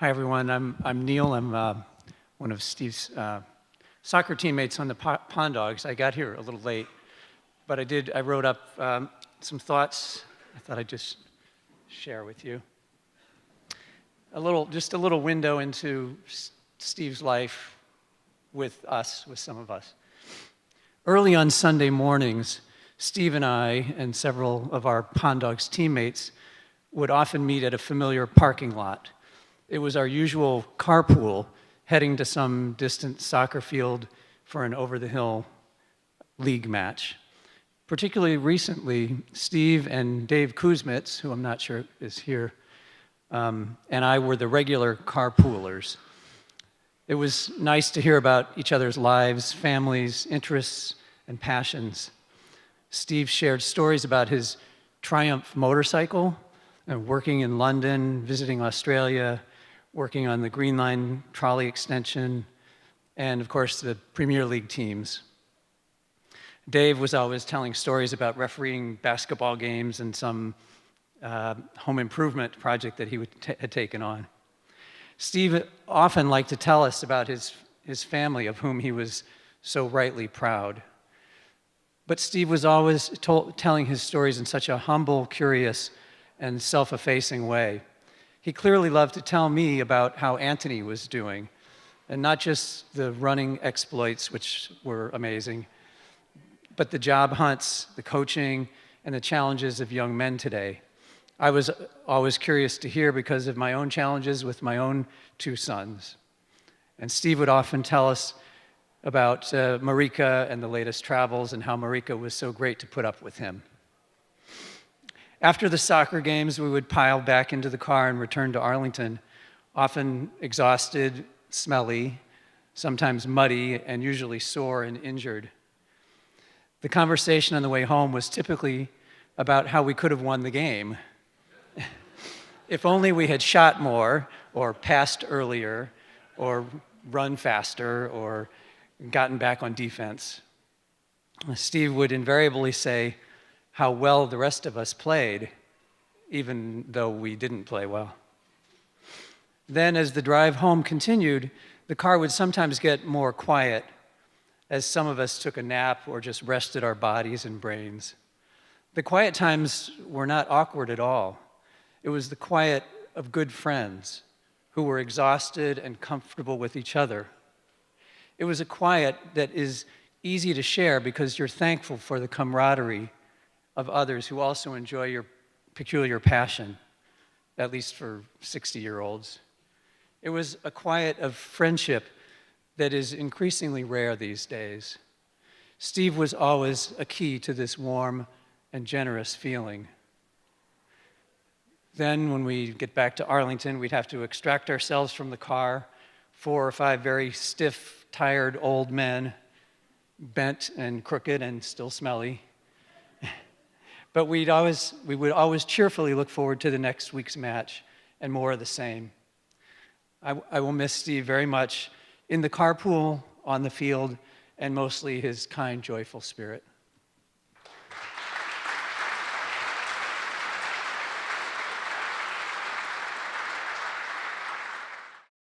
Hi, everyone. I'm Neal. I'm one of Steve's soccer teammates on the Pond Dogs. I got here a little late, but I wrote up some thoughts I thought I'd just share with you. Just a little window into Steve's life with some of us. Early on Sunday mornings, Steve and I and several of our Pond Dogs teammates would often meet at a familiar parking lot. It was our usual carpool heading to some distant soccer field for an over-the-hill league match. Particularly recently, Steve and Dave Kuzmitz, who I'm not sure is here, and I were the regular carpoolers. It was nice to hear about each other's lives, families, interests, and passions. Steve shared stories about his Triumph motorcycle, and working in London, visiting Australia, working on the Green Line trolley extension, and of course the Premier League teams. Dave was always telling stories about refereeing basketball games and some home improvement project that he had taken on. Steve often liked to tell us about his family, of whom he was so rightly proud. But Steve was always telling his stories in such a humble, curious, and self-effacing way. He clearly loved to tell me about how Anthony was doing, and not just the running exploits, which were amazing, but the job hunts, the coaching, and the challenges of young men today. I was always curious to hear because of my own challenges with my own two sons. And Steve would often tell us about Marika and the latest travels and how Marika was so great to put up with him. After the soccer games, we would pile back into the car and return to Arlington, often exhausted, smelly, sometimes muddy, and usually sore and injured. The conversation on the way home was typically about how we could have won the game. If only we had shot more, or passed earlier, or run faster, or gotten back on defense. Steve would invariably say how well the rest of us played, even though we didn't play well. Then, as the drive home continued, the car would sometimes get more quiet as some of us took a nap or just rested our bodies and brains. The quiet times were not awkward at all. It was the quiet of good friends who were exhausted and comfortable with each other. It was a quiet that is easy to share because you're thankful for the camaraderie of others who also enjoy your peculiar passion, at least for 60-year-olds. It was a quiet of friendship that is increasingly rare these days. Steve was always a key to this warm and generous feeling. Then, when we get back to Arlington, we'd have to extract ourselves from the car, 4 or 5 very stiff, tired old men, bent and crooked and still smelly. But we would always cheerfully look forward to the next week's match and more of the same. I will miss Steve very much in the carpool, on the field, and mostly his kind, joyful spirit.